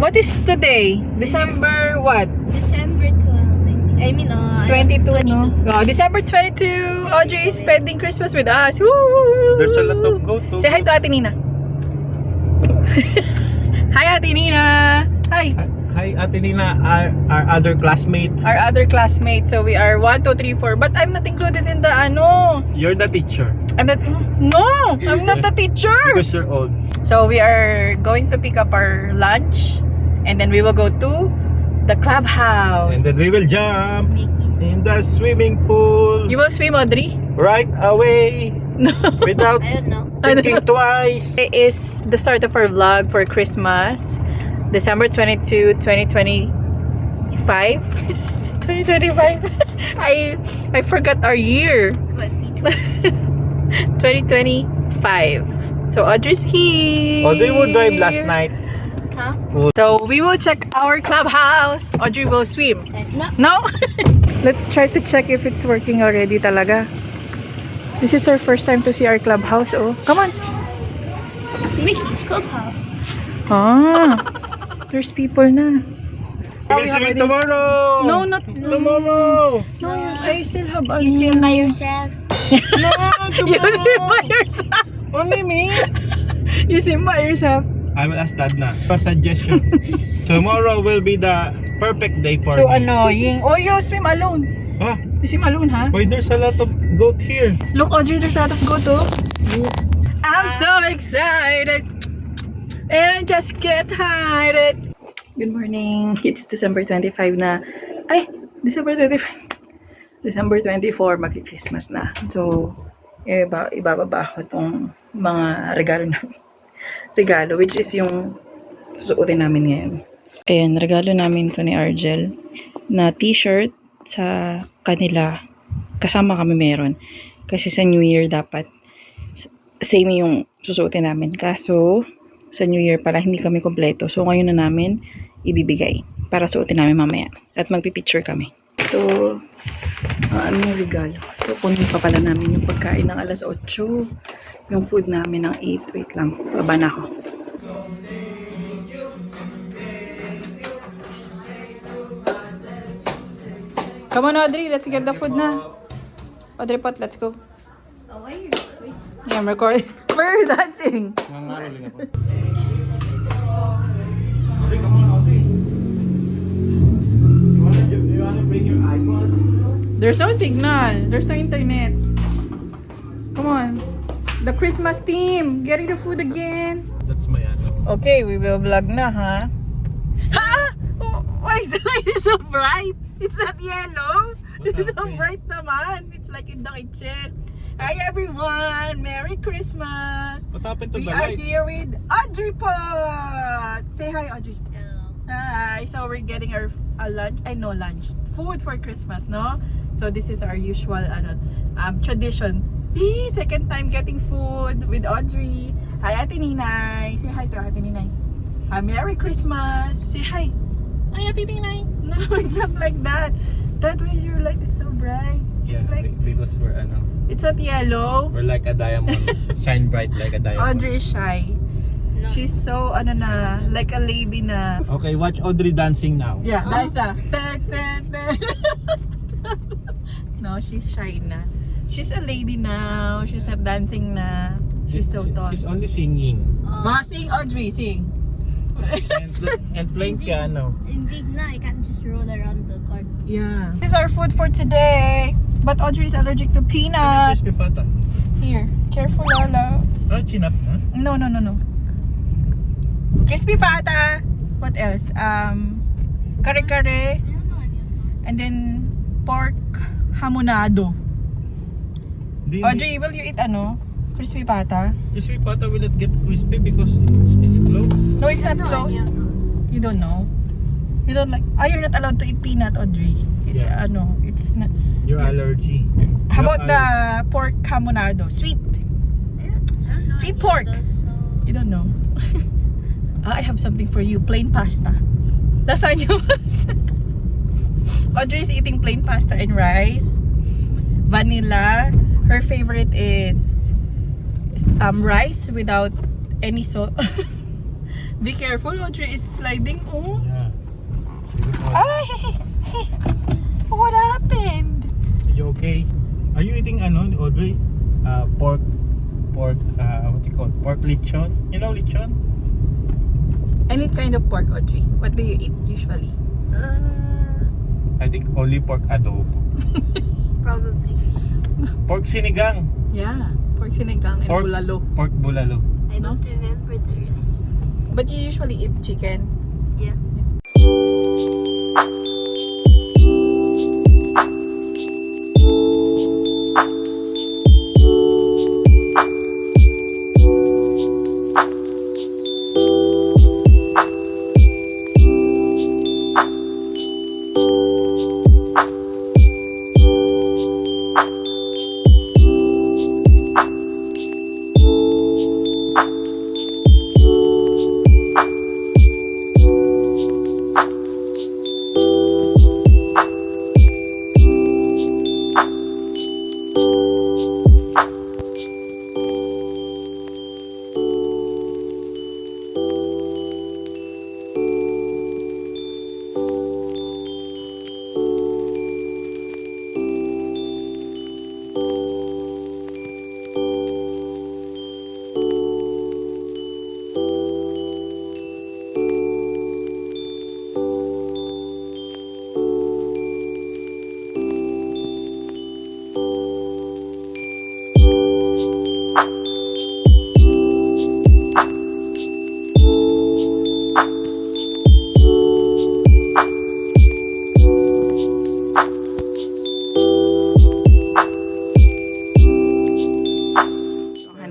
What is today? December what? December 12. I mean, 22, no? Oh, December 22. Audrey is spending Christmas with us. Woo! There's a lot of go-to. Say hi to Ate Nina. Hi, Ate Nina. Hi. Hi, Ate Nina, our other classmate. Our other classmates. So we are 1, 2, 3, 4. But I'm not included in the ano. You're the teacher I'm not. No, I'm not the teacher. because you're old. So we are going to pick up our lunch, and then we will go to the clubhouse. And then we will jump Mickey's. in the swimming pool You will swim, Audrey? right away No. without I don't know. thinking twice. It is the start of our vlog for Christmas, December 22, 2025. 2025. I forgot our year. 2025. So Audrey's here. Audrey would drive last night. Huh? So we will check our clubhouse. Audrey will swim. No. No? Let's try to check if it's working already talaga. This is our first time to see our clubhouse. Oh, come on. Mickey's Clubhouse. Ah, there's people na. We will swim tomorrow. No, not Tomorrow. No, I still have You swim by yourself. No, You swim by tomorrow. yourself. Only me. You swim by yourself. I will ask Dad na. A suggestion. Tomorrow will be the perfect day for So me. annoying. Oh, you swim alone. Ah, You swim alone, ha? why there's a lot of goat here? Look, Audrey, there's a lot of goat, oh. I'm so excited. And I just can't hide it. Good morning. It's December 25 na. Ay, December 25. December 24, magki-Christmas na. So, ibababa ko itong mga regalo namin. Regalo, which is yung susuotin namin ngayon. Ayan, regalo namin to ni Argel na t-shirt sa kanila. Kasama kami meron. Kasi sa New Year dapat same yung susuotin namin. Kaso, sa New Year pala hindi kami kompleto. So, ngayon na namin ibibigay para suotin namin mamaya. At magpipicture kami. So, ano yung regalo? So, kunin pa pala namin yung pagkain ng alas 8. Yung food namin ng 8. Wait lang. Baba na ako. Come on, Audrey. Let's get the food na. Audrey Pot, let's go. Oh, why are you recording? Yeah, I'm recording. We're dancing. Nangaroling ako. Audrey, come on, Audrey. You wanna bring your iPod? There's no signal. There's no internet. Come on. The Christmas team. Getting the food again. That's my ano. Okay, we will vlog na, ha? Ha? Oh, why is the light so bright? It's not yellow. It's so bright naman. It's like in the kitchen. Hi, everyone. Merry Christmas. What happened to We the are lights? here with Audrey Pot. Say hi, Audrey. Hello. Hi. So we're getting our lunch. I know lunch. Food for Christmas, no? So this is our usual tradition. Second time getting food with Audrey. Hi, Ate Ninay. Say hi to Ate Ninay. Merry Christmas. Say hi. Hi, Ate Ninay. No, it's not like that. That way your light is so bright. Yeah, It's like because we're ano, it's not yellow. we're like a diamond. Shine bright like a diamond. Audrey is shy. No. She's so like a lady na. Okay, watch Audrey dancing now. Yeah, that's No, she's shy na. She's a lady now. She's not dancing na. She's so tall. She's only singing Sing, Audrey, sing. and playing piano. In big na, I can't just roll around the car. Yeah. This is our food for today. But Audrey is allergic to peanut. Crispy pata. Here, careful, Lola. Ah, chinap na. No. Crispy pata. What else? Kare-kare. I don't know any of those. And then pork hamonado. Audrey, will you eat crispy pata? Crispy pata will not get crispy because it's close. No, it's I not don't know close. any of those. You don't know? You don't like... you're not allowed to eat peanut, Audrey. It's Yeah. it's not... Your allergy. How about the pork hamonado? Sweet. I don't know Sweet any of pork. those, so... You don't know? I have something for you. Plain pasta. Lasagna pasta. Audrey is eating plain pasta and rice. Vanilla. Her favorite is rice without any sauce. Be careful, Audrey is sliding. Oh. Yeah. Ay! What happened? Are you okay? Are you eating Audrey? Pork, what do you call it? Pork lechon? You know lechon? Any kind of pork, Audrey? What do you eat usually? I think only pork adobo. Probably. Pork sinigang. Yeah, pork sinigang and Pork- bulalo. Pork bulalo. I don't remember the rest. But you usually eat chicken. Yeah.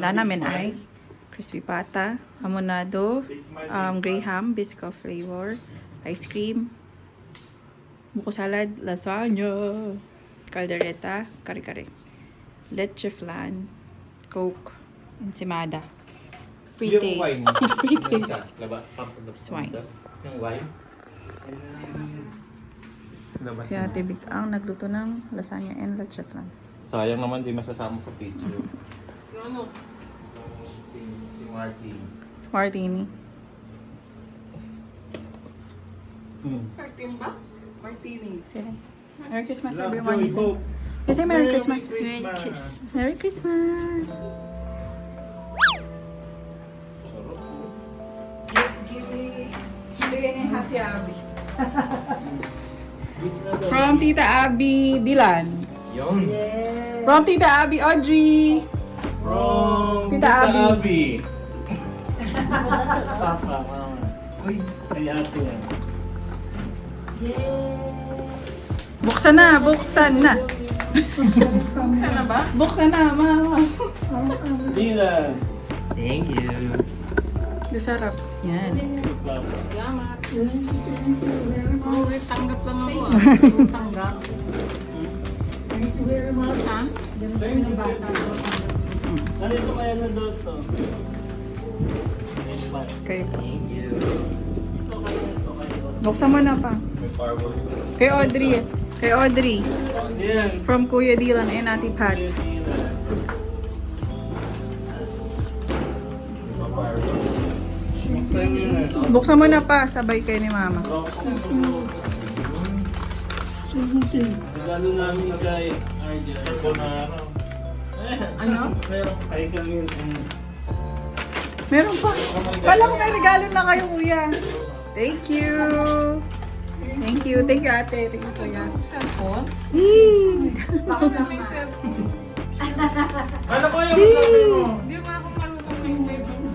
Handa namin ay crispy pata, hamonado, graham, biscuit flavor, ice cream, buko salad, lasagna, caldereta, kare-kare, leche flan, coke, ensimada, free taste, free taste, swine. Yung wine? Si Ate Vic ang nagluto ng lasagna and leche flan. Sayang naman di masasama sa picture. Ano? Si Martin. Martini. Martin ba? Martini. Say hi. Merry Christmas Love, everyone. joy, hope. You say Merry Christmas. Merry Christmas. Merry Christmas. Happy Abby. From Tita Abby Dylan. Yun. From Tita Abby Audrey. From Tita Abby. Papa, mama. Uy, kay ate yan. Buksan na, buksan na. Buksan na ba? Buksan na, mama. Dylan. Thank you. Sarap. Yan. Papa. Salamat. Tanggap lang ako Tanggap. Ha? Narito kaya na doon to? Okay. Thank you. Ito kayo. Buksan mo na pa. Kay Audrey. Kay Audrey. Yan. From Kuya Dylan and Ate Pat. Buksan niyo na. Buksan mo na pa. Sabay kayo ni Mama. Lalo namin kay Arja. Ano? Kay Camille. Meron pa. Kala ko may regalo na kayo, Kuya. Thank you. Thank you. Thank you, Ate. Thank you, Kuya. Cellphone? Baka May cellphone. Ano ko yung sabi mo? Hindi ba ako marunong may cellphone?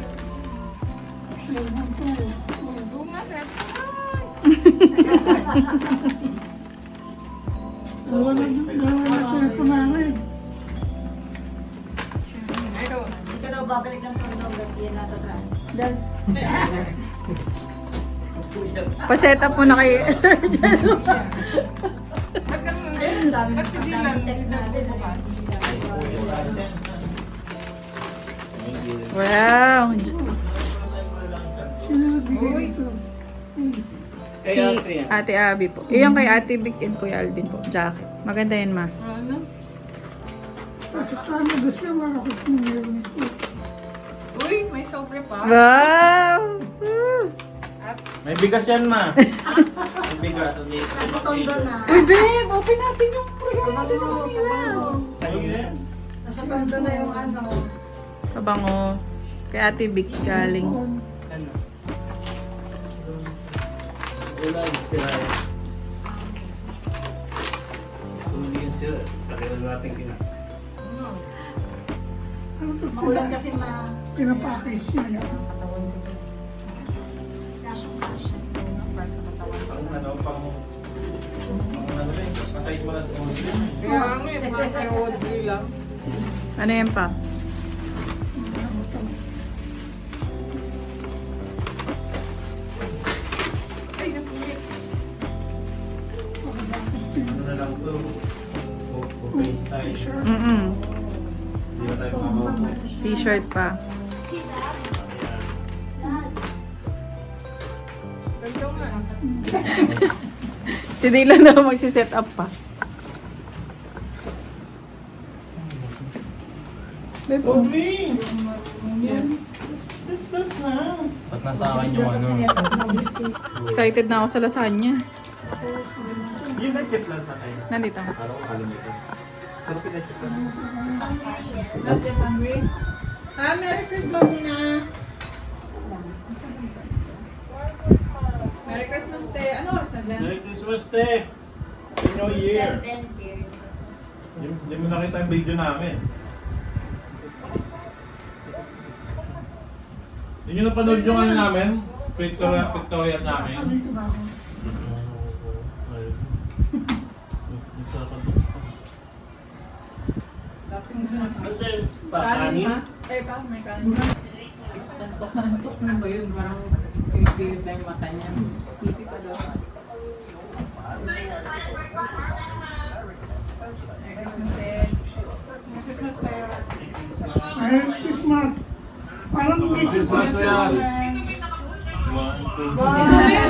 Bunga cellphone. Ito daw babalik ng tulog at yan nasa taas. Pa-set up mo na kay Ba't ganun? Ba't si Dylan hindi nagbubukas? Wow. Kay Si ate yan. Ate Abby po. Iyan kay Ate Vic and Kuya Alvin po. Jacket. Maganda yan, Ma. Ano? Uy, may sobre pa. Wow! May bigas yan, ma. May bigas. Nasa tondo na. Uy, babe! Open natin yung regalo natin sa kanila. Ayun yan. Nasa tondo na yung ano. Kabango. Kay Ate Vic galing. Ano? Wala yung sira yan. Kung hindi yan sira, tagal natin Makulan kasi Pinapackage niya yan. kasyang-kasya. Pang ano, pang ano rin. Pasayit mo na sa Audrey. Kaya nga eh, parang kay Audrey lang. Ano yan pa? Ay, napuwi. Ano na lang ito. O FaceTime. Hindi na tayo makakaupo. T-shirt pa. Ganda nga. Si Dylan na magsiset up pa. Babe, oh. Audrey! That's na. Ba't nasa akin yung ano? Excited na ako sa lasagna. Yung nag-chat lang sa kayo. Nandito. Parang ko kalimutan. Sarap yung nag-chat lang. Love you, Henry. Ah, Merry Christmas, Nina. Merry Christmas, te. Ano oras na dyan? Merry Christmas, te! Happy New Year! Hindi mo nakita yung video namin. Hindi nyo napanood yung ano namin? Pictorial namin. Dito ba ako? Ano sa'yo? Kanin, ha? Pakanin? Eh, pa, may kanin. Antok na antok na ba yun? Parang pipilit na yung mata niya. Sleepy pa daw. Merry Christmas, te. Merry Christmas, te. Merry Christmas! Parang Merry Christmas na yan! 1, 2, Wow,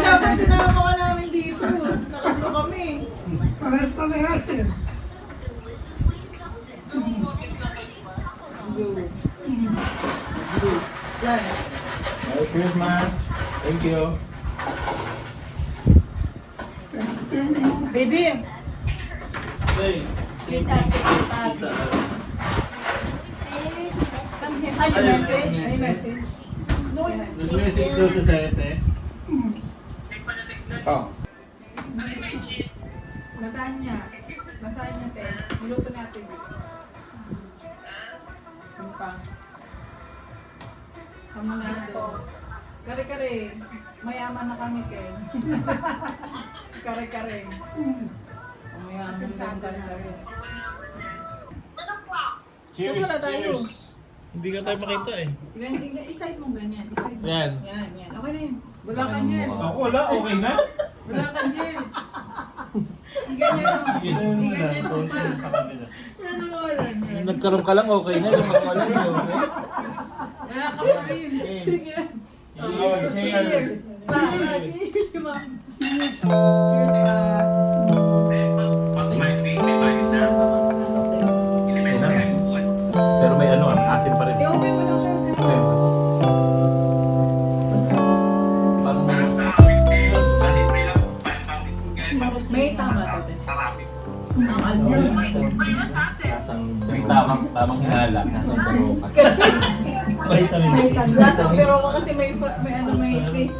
dapat sinama ka namin dito. Nakaslo kami. parehas eh. Yan. Merry Christmas! Thank you! Baby. Hey! Tita. Ay, yung message. Ay, message. Nag-message daw sa sete. Oh. Lasagna. Lasagna, te. Niluto natin. Ano pa? Kamo na ito. Kare-kare. Mayaman na kami, Ken. Kare-kare. Mayaman din kare-kare. Cheers! Wala tayo. Cheers! Hindi ka tayo makita eh. Iside mo ganyan. Iside mo. Yan. Yan, yan. Okay na yun. Wala ka niyan. Ako wala, okay na? Wala ka niyan. Iganyan mo. Iganyan mo pa. Wala na wala niyan. Nagkaroon ka lang, okay na. Yung wala, hindi okay. Wala ka pa rin. Sige. Cheers. Tara, cheers, ma'am. Cheers pa. Pero may ano, asin pa rin. I-open mo lang sir. Parang may... May tama to. May tamang hinala. Nasang baroka. Vitamin C. Lasang pero ako kasi may ano may face.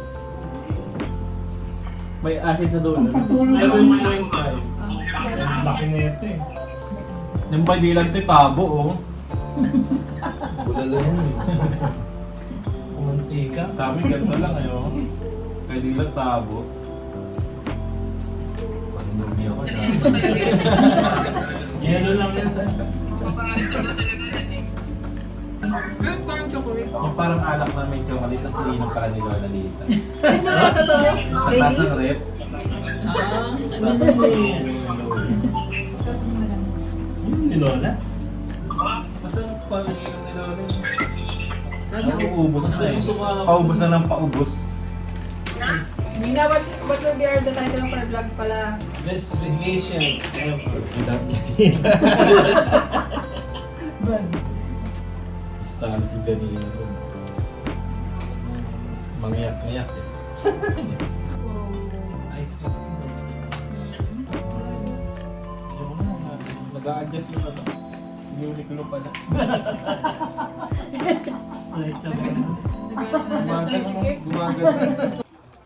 May asin na doon. 7.5. Laki na ito eh. Yung pa di lang ito, tabo oh. Bulalo yan eh. Kumantika. Sa amin, ganito lang eh oh. Kaya di lang tabo. Panunugi ako na. Yelo lang yan. Parang chocolate. Yung parang alak na may chocolate, tapos linom pala ni Lola Lita. Hindi na totoo. Sa taas ng rep. Ni Lola? Masarap pala inom ni Lola. Nauubos na eh. Susuka ako. Paubos na ng paubos. Nina, what will be the title of our vlog pala? Best vacation ever. Without Ganita. Star si Ganita. Mangyak-ngyak eh. Ice cream. Nag-a-adjust yung ano. Yung Uniqlo pala. Stretch ang ano. Gumagano.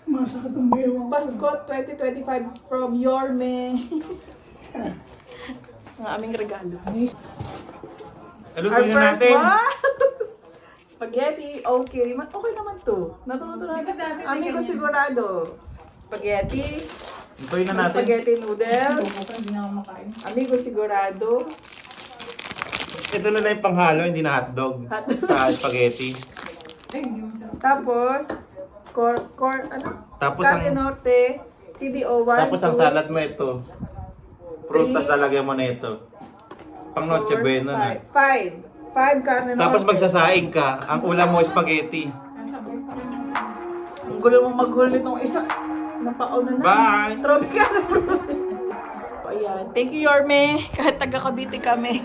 Masakit ang bewang ko. Pasko 2025 from Yorme. Ang aming regalo. Aluto na natin. Spaghetti, okay. Okay naman to. Natutunan natin. Amigo sigurado. Spaghetti. Lutuin na natin. Spaghetti noodles. Amigo sigurado. Ito na lang yung panghalo, hindi na hotdog. Hotdog. Sa spaghetti. Tapos, Tapos Carne ang, Norte, CDO 1, tapos ang salad mo ito. Prutas talaga mo na ito. Pang Noche Buena na. 5 Carne Norte. Tapos magsasaing ka, ang ulam mo spaghetti. Ang gulo mong maghuli nung isa. Napauna na. Bye! Tropical fruit. Ayan. Thank you, Yorme. Kahit taga Cavite kami.